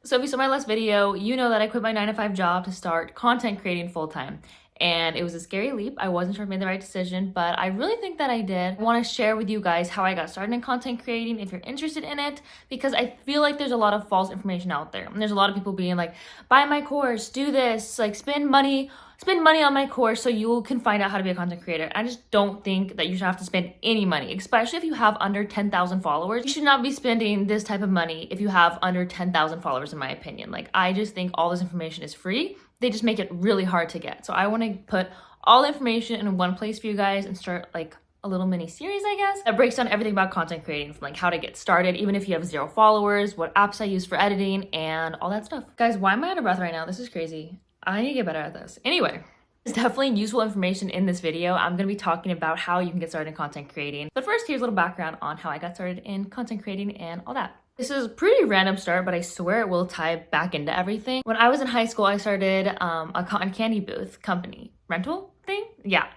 So if you saw my last video, you know that I quit my 9-to-5 job to start content creating full-time. And it was a scary leap. I wasn't sure if I made the right decision, but I really think that I did. I want to share with you guys how I got started in content creating if you're interested in it, because I feel like there's a lot of false information out there. And there's a lot of people being like, buy my course, do this, like spend money on my course so you can find out how to be a content creator. I just don't think that you should have to spend any money, especially if you have under 10,000 followers. You should not be spending this type of money if you have under 10,000 followers, in my opinion. Like, I just think all this information is free. They just make it really hard to get. So I want to put all the information in one place for you guys and start like a little mini series, I guess, that breaks down everything about content creating, from like how to get started, even if you have 0 followers, what apps I use for editing, and all that stuff. Guys, why am I out of breath right now? This is crazy. I need to get better at this. Anyway, there's definitely useful information in this video. I'm going to be talking about how you can get started in content creating. But first, here's a little background on how I got started in content creating and all that. This is a pretty random start, but I swear it will tie back into everything. When I was in high school, I started a cotton candy booth company. Rental thing? Yeah.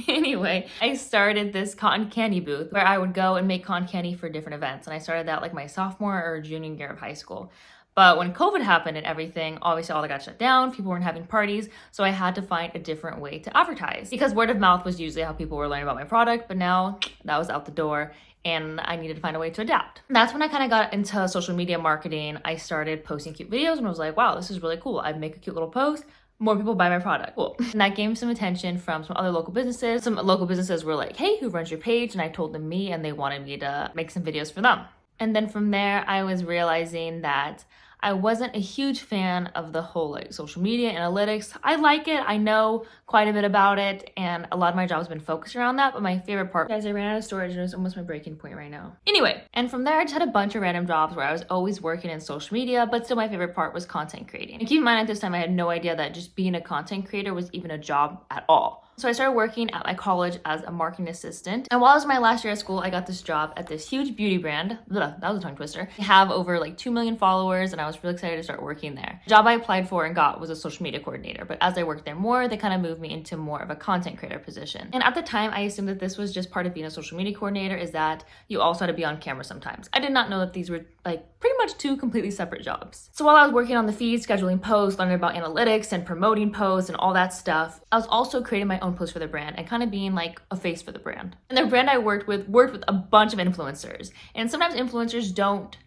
Anyway, I started this cotton candy booth where I would go and make cotton candy for different events. And I started that like my sophomore or junior year of high school. But when COVID happened and everything, obviously all that got shut down, people weren't having parties, so I had to find a different way to advertise. Because word of mouth was usually how people were learning about my product, but now that was out the door and I needed to find a way to adapt. And that's when I kind of got into social media marketing. I started posting cute videos and I was like, wow, this is really cool. I'd make a cute little post, more people buy my product. Cool. And that gained some attention from some other local businesses. Some local businesses were like, hey, who runs your page? And I told them me, and they wanted me to make some videos for them. And then from there, I was realizing that I wasn't a huge fan of the whole like social media analytics. I like it. I know quite a bit about it, and a lot of my job has been focused around that. But my favorite part, guys, I ran out of storage and it's almost my breaking point right now. Anyway, and from there I just had a bunch of random jobs where I was always working in social media, but still my favorite part was content creating. And keep in mind, at this time I had no idea that just being a content creator was even a job at all. So I started working at my college as a marketing assistant. And while I was in my last year at school, I got this job at this huge beauty brand. That was a tongue twister. They have over like 2 million followers, and I was really excited to start working there. The job I applied for and got was a social media coordinator, but as I worked there more, they kind of moved me into more of a content creator position. And at the time, I assumed that this was just part of being a social media coordinator, is that you also had to be on camera sometimes. I did not know that these were like pretty much 2 completely separate jobs. So while I was working on the feed, scheduling posts, learning about analytics and promoting posts and all that stuff, I was also creating my own posts for the brand and kind of being like a face for the brand. And the brand I worked with a bunch of influencers. And sometimes influencers don't,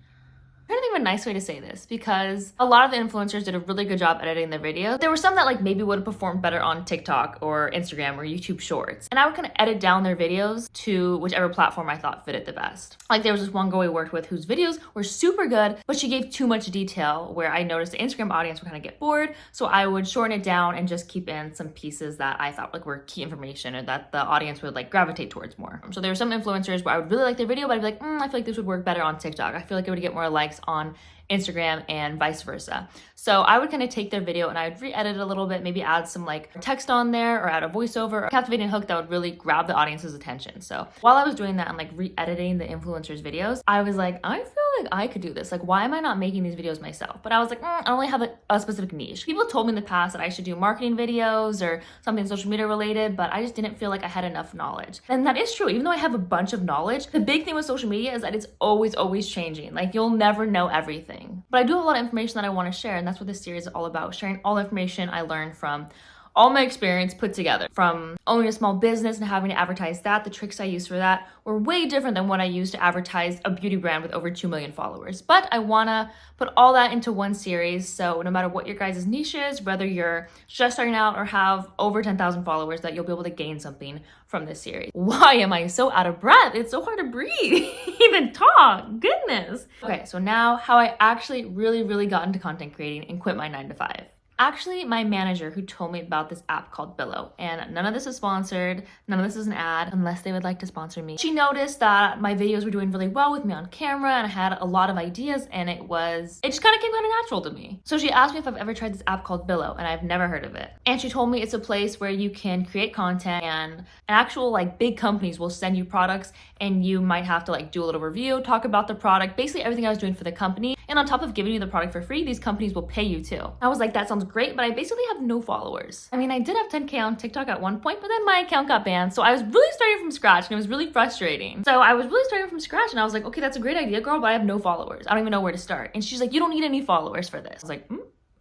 I'm trying to think of a nice way to say this, because a lot of the influencers did a really good job editing their videos. There were some that like maybe would have performed better on TikTok or Instagram or YouTube Shorts. And I would kind of edit down their videos to whichever platform I thought fit it the best. Like there was this one girl we worked with whose videos were super good, but she gave too much detail, where I noticed the Instagram audience would kind of get bored. So I would shorten it down and just keep in some pieces that I thought like were key information or that the audience would like gravitate towards more. So there were some influencers where I would really like their video, but I'd be like, I feel like this would work better on TikTok. I feel like it would get more likes on Instagram and vice versa. So I would kind of take their video and I would re-edit it a little bit, maybe add some like text on there or add a voiceover or a captivating hook that would really grab the audience's attention. So while I was doing that and like re-editing the influencers' videos, I was like, I feel like I could do this. Like, why am I not making these videos myself? But I was like, I only have a specific niche. People told me in the past that I should do marketing videos or something social media related, but I just didn't feel like I had enough knowledge. And that is true. Even though I have a bunch of knowledge, the big thing with social media is that it's always changing. Like, you'll never know everything. But I do have a lot of information that I want to share, and that's what this series is all about, sharing all the information I learned from all my experience put together. From owning a small business and having to advertise that, the tricks I used for that were way different than what I used to advertise a beauty brand with over 2 million followers. But I wanna put all that into one series, so no matter what your guys' niche is, whether you're just starting out or have over 10,000 followers, that you'll be able to gain something from this series. Why am I so out of breath? It's so hard to breathe, even talk, goodness. Okay, so now how I actually really got into content creating and quit my 9-to-5. Actually, my manager who told me about this app called Billow, and none of this is sponsored, none of this is an ad, unless they would like to sponsor me. She noticed that my videos were doing really well with me on camera, and I had a lot of ideas, and it just kind of came kind of natural to me. So she asked me if I've ever tried this app called Billow, and I've never heard of it. And she told me it's a place where you can create content, and actual like big companies will send you products, and you might have to like do a little review, talk about the product, basically everything I was doing for the company. And on top of giving you the product for free, these companies will pay you too. I was like, that sounds great, but I basically have no followers. I mean, I did have 10K on TikTok at one point, but then my account got banned. So I was really starting from scratch and it was really frustrating. So I was really starting from scratch and I was like, okay, that's a great idea, girl, but I have no followers. I don't even know where to start. And she's like, you don't need any followers for this. I was like,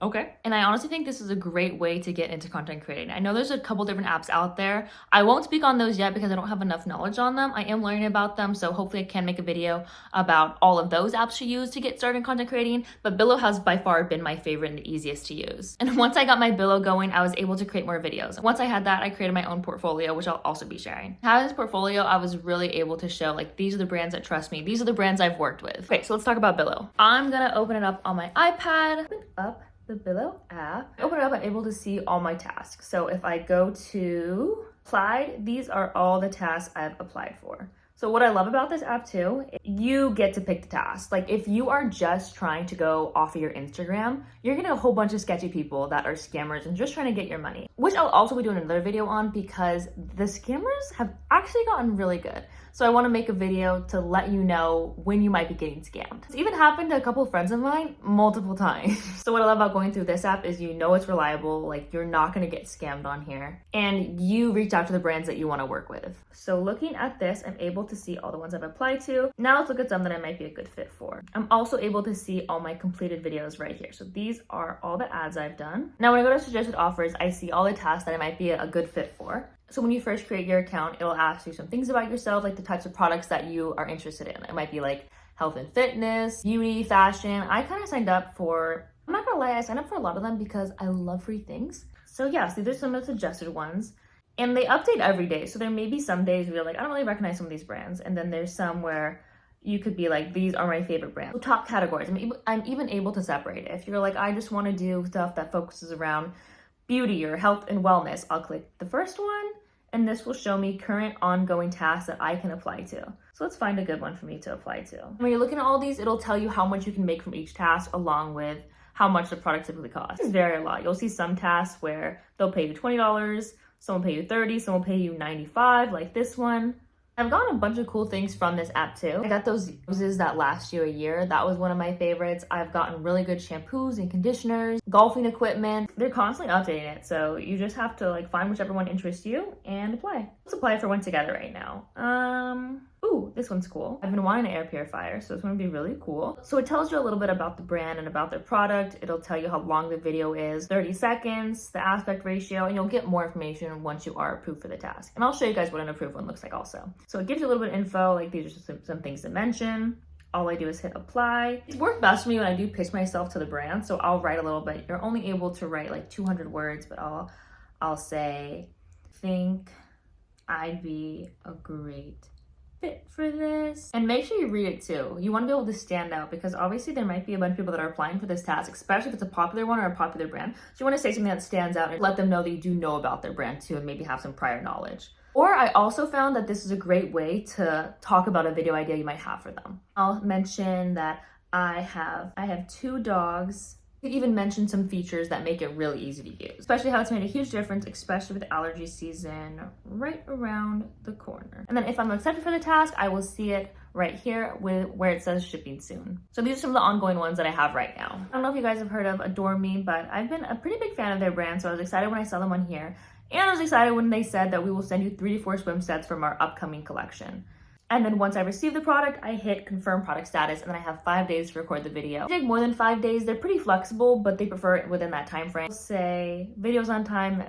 okay. And I honestly think this is a great way to get into content creating. I know there's a couple different apps out there. I won't speak on those yet because I don't have enough knowledge on them. I am learning about them, so hopefully I can make a video about all of those apps to use to get started in content creating. But Billow has by far been my favorite and the easiest to use. And once I got my Billow going, I was able to create more videos. Once I had that, I created my own portfolio, which I'll also be sharing. Having this portfolio, I was really able to show like, these are the brands that trust me. These are the brands I've worked with. Okay, so let's talk about Billow. I'm gonna open it up on my iPad. Open up the Billow app. Open it up, I'm able to see all my tasks. So if I go to applied, these are all the tasks I've applied for. So what I love about this app too, you get to pick the task. Like if you are just trying to go off of your Instagram, you're getting a whole bunch of sketchy people that are scammers and just trying to get your money, which I'll also be doing another video on because the scammers have actually gotten really good. So I want to make a video to let you know when you might be getting scammed. It's even happened to a couple of friends of mine multiple times. So what I love about going through this app is you know it's reliable, like you're not going to get scammed on here, and you reach out to the brands that you want to work with. So looking at this, I'm able to see all the ones I've applied to. Now let's look at some that I might be a good fit for. I'm also able to see all my completed videos right here. So these are all the ads I've done. Now when I go to suggested offers, I see all the tasks that I might be a good fit for. So when you first create your account, it'll ask you some things about yourself, like the types of products that you are interested in. It might be like health and fitness, beauty, fashion. I kind of signed up for, I'm not gonna lie, I signed up for a lot of them because I love free things. So yeah, so these are some of the suggested ones. And they update every day. So there may be some days where you're like, I don't really recognize some of these brands. And then there's some where you could be like, these are my favorite brands. So top categories, I'm even able to separate it. If you're like, I just wanna do stuff that focuses around beauty or health and wellness, I'll click the first one. And this will show me current ongoing tasks that I can apply to. So let's find a good one for me to apply to. When you're looking at all these, it'll tell you how much you can make from each task along with how much the product typically costs. This vary a lot. You'll see some tasks where they'll pay you $20, some will pay you $30, some will pay you $95, like this one. I've gotten a bunch of cool things from this app too. I got those roses that last you a year. That was one of my favorites. I've gotten really good shampoos and conditioners, golfing equipment. They're constantly updating it. So you just have to like find whichever one interests you and apply. Let's apply for one together right now. Ooh, this one's cool. I've been wanting an air purifier, so it's gonna be really cool. So it tells you a little bit about the brand and about their product. It'll tell you how long the video is, 30 seconds, the aspect ratio, and you'll get more information once you are approved for the task. And I'll show you guys what an approved one looks like also. So it gives you a little bit of info, like these are just some things to mention. All I do is hit apply. It's worked best for me when I do pitch myself to the brand, so I'll write a little bit. You're only able to write like 200 words, but I'll say, think I'd be a great fit for this. And make sure you read it too. You want to be able to stand out because obviously there might be a bunch of people that are applying for this task, especially if it's a popular one or a popular brand. So you want to say something that stands out and let them know that you do know about their brand too and maybe have some prior knowledge. Or I also found that this is a great way to talk about a video idea you might have for them. I'll mention that I have 2 dogs. You even mention some features that make it really easy to use, especially how it's made a huge difference, especially with allergy season right around the corner. And then if I'm accepted for the task, I will see it right here where it says shipping soon. So these are some of the ongoing ones that I have right now. I don't know if you guys have heard of Adore Me, but I've been a pretty big fan of their brand, so I was excited when I saw them on here. And I was excited when they said that we will send you 3 to 4 swim sets from our upcoming collection. And then once I receive the product, I hit confirm product status, and then I have 5 days to record the video. It takes more than 5 days. They're pretty flexible, but they prefer it within that time frame. Say videos on time.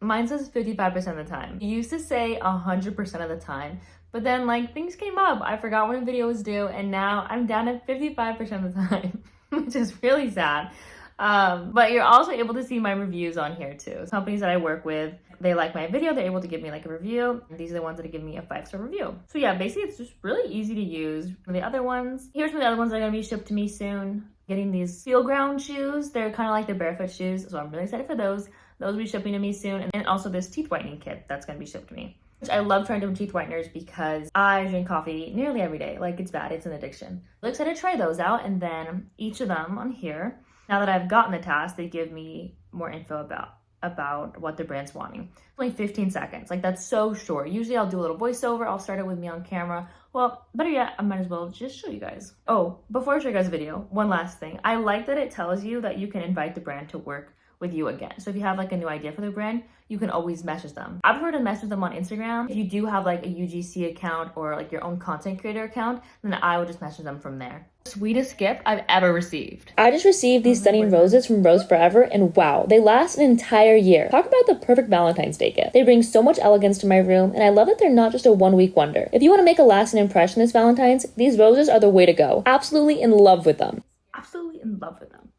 Mine says 55% of the time. It used to say 100% of the time, but then like things came up. I forgot when a video was due, and now I'm down at 55% of the time, which is really sad. But you're also able to see my reviews on here too. Companies that I work with, they like my video, they're able to give me like a review. And these are the ones that give me a 5-star review. So yeah, basically it's just really easy to use. For the other ones, here's some of the other ones that are gonna be shipped to me soon. Getting these Feel Ground shoes. They're kind of like the barefoot shoes, so I'm really excited for those. Those will be shipping to me soon. And also this teeth whitening kit that's gonna be shipped to me. I love trying different teeth whiteners because I drink coffee nearly every day. Like it's bad, it's an addiction. I'm excited to try those out, and then each of them on here, now that I've gotten the task, they give me more info about what the brand's wanting. Only 15 seconds, like that's so short. Usually I'll do a little voiceover, I'll start it with me on camera. Well, better yet, I might as well just show you guys. Oh, before I show you guys the video, one last thing. I like that it tells you that you can invite the brand to work with you again. So if you have like a new idea for the brand, you can always message them. I prefer to message them on Instagram. If you do have like a UGC account or like your own content creator account, then I would just message them from there. Sweetest gift I've ever received. I just received these stunning roses from Rose Forever, and wow, they last an entire year. Talk about the perfect Valentine's Day gift. They bring so much elegance to my room, and I love that they're not just a one-week wonder. If you want to make a lasting impression this Valentine's, these roses are the way to go. Absolutely in love with them. Absolutely in love with them.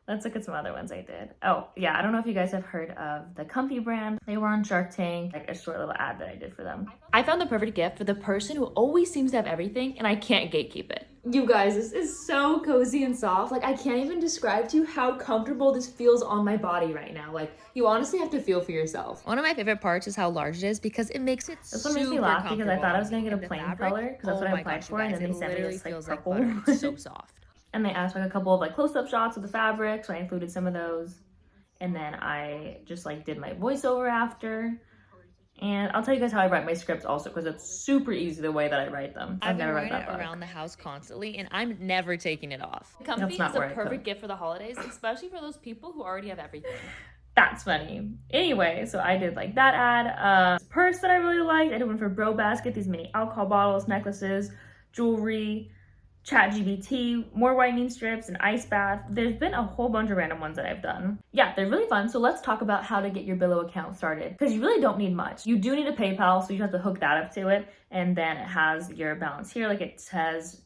Let's look at some other ones I did. Oh, yeah, I don't know if you guys have heard of the Comfy brand. They were on Shark Tank, like a short little ad that I did for them. I found the perfect gift for the person who always seems to have everything and I can't gatekeep it. You guys, this is so cozy and soft. Like, I can't even describe to you how comfortable this feels on my body right now. Like, you honestly have to feel for yourself. One of my favorite parts is how large it is because it makes it super comfortable. This one makes me laugh because I thought I was gonna get a plain color because that's what I applied for, and then they sent me this like purple. It's so soft. And they asked like a couple of like close-up shots of the fabric, so I included some of those. And then I just like did my voiceover after. And I'll tell you guys how I write my scripts also, because it's super easy the way that I write them. I've never read that book. Around the house constantly, and I'm never taking it off. Comfy is a perfect gift for the holidays, especially for those people who already have everything. That's funny. Anyway, so I did like that ad. Purse that I really liked. I did one for Bro Basket. These mini alcohol bottles, necklaces, jewelry, ChatGPT, more whitening strips, an ice bath. There's been a whole bunch of random ones that I've done. Yeah, they're really fun. So let's talk about how to get your Billow account started, because you really don't need much. You do need a PayPal, so you have to hook that up to it, and then it has your balance here. Like it says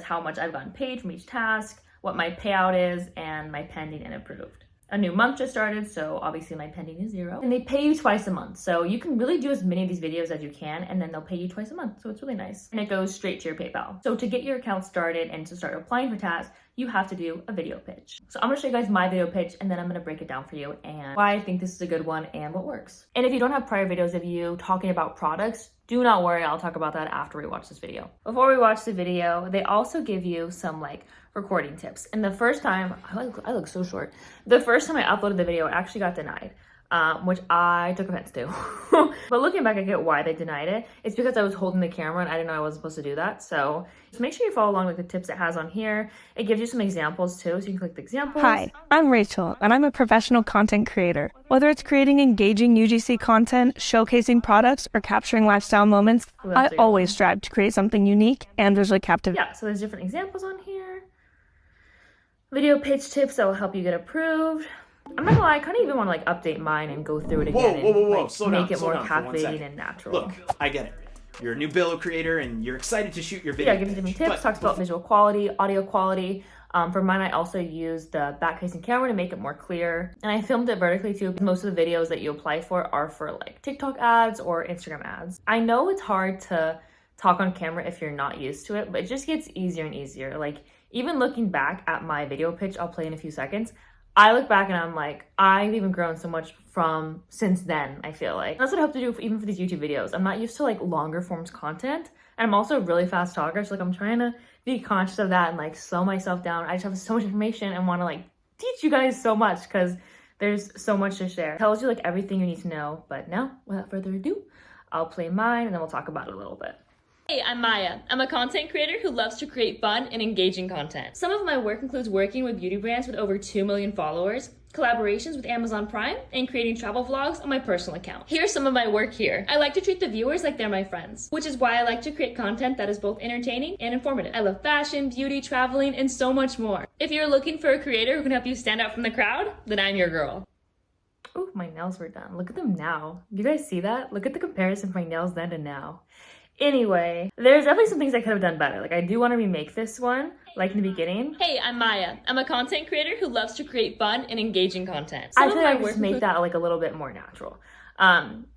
how much I've gotten paid from each task, what my payout is, and my pending and approved. A new month just started, so obviously my pending is 0. And they pay you twice a month. So you can really do as many of these videos as you can, and then they'll pay you twice a month. So it's really nice. And it goes straight to your PayPal. So to get your account started and to start applying for tasks, you have to do a video pitch. So I'm gonna show you guys my video pitch, and then I'm gonna break it down for you and why I think this is a good one and what works. And if you don't have prior videos of you talking about products, do not worry, I'll talk about that after we watch this video. Before we watch the video, they also give you some like recording tips. And the first time, I look so short. The first time I uploaded the video, it actually got denied, which I took offense to. But looking back, I get why they denied it. It's because I was holding the camera and I didn't know I wasn't supposed to do that. So just make sure you follow along with the tips it has on here. It gives you some examples too, so you can click the examples. Hi, I'm Rachel, and I'm a professional content creator. Whether it's creating engaging UGC content, showcasing products, or capturing lifestyle moments, I always strive to create something unique and visually captivating. Yeah, so there's different examples on here. Video pitch tips that will help you get approved. I'm not gonna lie, I kind of even want to like update mine and go through it again and like, make it more captivating and natural. Look, I get it. You're a new Billow creator and you're excited to shoot your video. Yeah, gives you different tips, talks about visual quality, audio quality. For mine, I also used the back-facing camera to make it more clear. And I filmed it vertically too, because most of the videos that you apply for are for like TikTok ads or Instagram ads. I know it's hard to talk on camera if you're not used to it, but it just gets easier and easier. Like even looking back at my video pitch, I'll play in a few seconds. I look back and I'm like, I've even grown so much from since then, I feel like. That's what I hope to do even for these YouTube videos. I'm not used to like longer forms content. And I'm also a really fast talker. So like I'm trying to be conscious of that and like slow myself down. I just have so much information and want to like teach you guys so much because there's so much to share. It tells you like everything you need to know. But now, without further ado, I'll play mine and then we'll talk about it a little bit. Hey, I'm Maya. I'm a content creator who loves to create fun and engaging content. Some of my work includes working with beauty brands with over 2 million followers, collaborations with Amazon Prime, and creating travel vlogs on my personal account. Here's some of my work here. I like to treat the viewers like they're my friends, which is why I like to create content that is both entertaining and informative. I love fashion, beauty, traveling, and so much more. If you're looking for a creator who can help you stand out from the crowd, then I'm your girl. Oh, my nails were done. Look at them now. You guys see that? Look at the comparison of my nails then to now. Anyway, there's definitely some things I could have done better. Like I do want to remake this one, like in the beginning. Hey, I'm Maya. I'm a content creator who loves to create fun and engaging content. I feel like I just make that like a little bit more natural.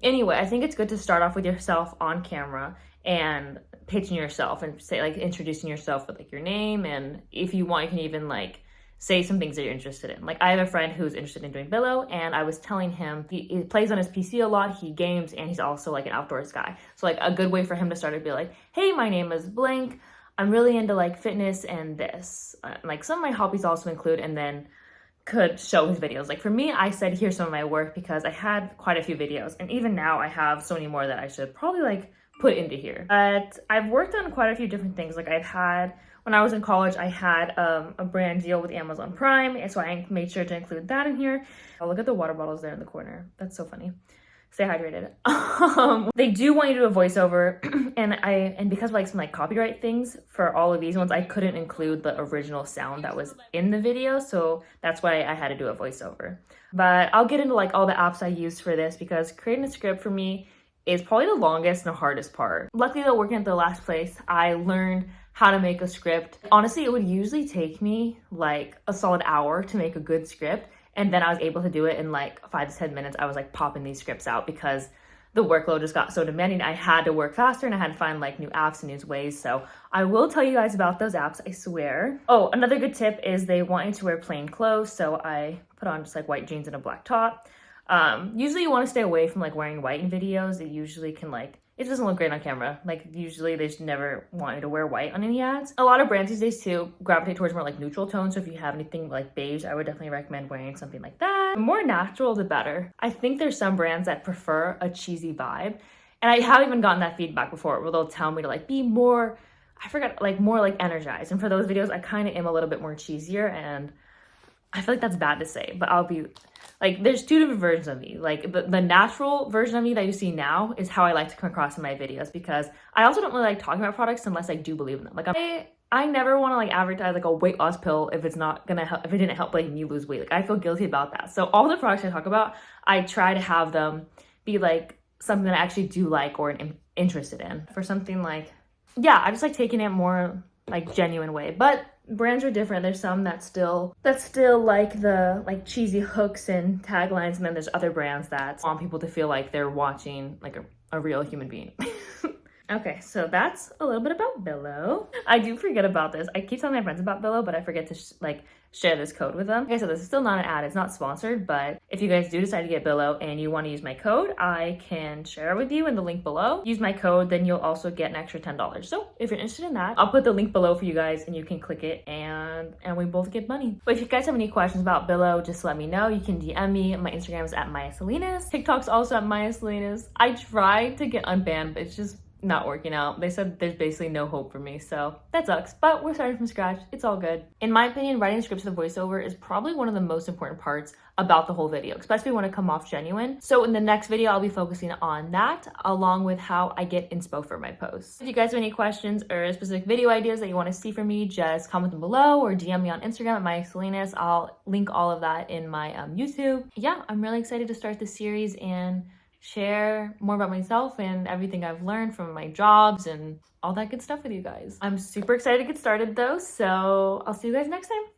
Anyway, I think it's good to start off with yourself on camera and pitching yourself and say like introducing yourself with like your name, and if you want, you can even like say some things that you're interested in. Like I have a friend who's interested in doing Billow, and I was telling him he plays on his PC a lot, he games, and he's also like an outdoors guy. So like a good way for him to start would be like, hey, my name is blank. I'm really into like fitness and this. Like some of my hobbies also include, and then could show his videos. Like for me, I said, here's some of my work because I had quite a few videos, and even now I have so many more that I should probably like put into here. But I've worked on quite a few different things. Like I've had when I was in college, I had a brand deal with Amazon Prime, and so I made sure to include that in here. Oh, look at the water bottles there in the corner. That's so funny. Stay hydrated. They do want you to do a voiceover, and because of like some like copyright things for all of these ones, I couldn't include the original sound that was in the video, so that's why I had to do a voiceover. But I'll get into like all the apps I used for this, because creating a script for me is probably the longest and the hardest part. Luckily though, working at the last place, I learned how to make a script. Honestly, it would usually take me like a solid hour to make a good script. And then I was able to do it in like 5 to 10 minutes. I was like popping these scripts out because the workload just got so demanding. I had to work faster and I had to find like new apps and new ways. So I will tell you guys about those apps, I swear. Oh, another good tip is they want you to wear plain clothes. So I put on just like white jeans and a black top. Usually you want to stay away from like wearing white in videos. It usually can like, it doesn't look great on camera. Like usually they just never want you to wear white on any ads. A lot of brands these days too gravitate towards more like neutral tones. So if you have anything like beige, I would definitely recommend wearing something like that. The more natural, the better. I think there's some brands that prefer a cheesy vibe. And I have even gotten that feedback before where they'll tell me to like be more, I forgot, like more like energized. And for those videos, I kind of am a little bit more cheesier, and I feel like that's bad to say, but I'll be like, there's two different versions of me. Like the natural version of me that you see now is how I like to come across in my videos, because I also don't really like talking about products unless I do believe in them. Like I never want to like advertise like a weight loss pill if it's not gonna help, if it didn't help like me lose weight. Like I feel guilty about that. So all the products I talk about, I try to have them be like something that I actually do like or am interested in. For something like, yeah, I just like taking it more like genuine way. But brands are different. There's some that still like the like cheesy hooks and taglines, and then there's other brands that want people to feel like they're watching like a real human being. Okay, so that's a little bit about Billow. I do forget about this. I keep telling my friends about Billow, but I forget to like share this code with them. Okay, so this is still not an ad. It's not sponsored, but if you guys do decide to get Billow and you want to use my code, I can share it with you in the link below. Use my code, then you'll also get an extra $10. So if you're interested in that, I'll put the link below for you guys and you can click it and we both get money. But if you guys have any questions about Billow, just let me know. You can DM me. My Instagram is at MayaSalinas. TikTok's also at MayaSalinas. I tried to get unbanned, but it's just not working out. They said there's basically no hope for me, so that sucks, but we're starting from scratch. It's all good. In my opinion, writing scripts with a voiceover is probably one of the most important parts about the whole video, especially when it come off genuine. So in the next video, I'll be focusing on that along with how I get inspo for my posts. If you guys have any questions or specific video ideas that you want to see from me, just comment them below or DM me on Instagram at MayaSalinas. I'll link all of that in my YouTube. Yeah, I'm really excited to start this series and share more about myself and everything I've learned from my jobs and all that good stuff with you guys. I'm super excited to get started though, so I'll see you guys next time.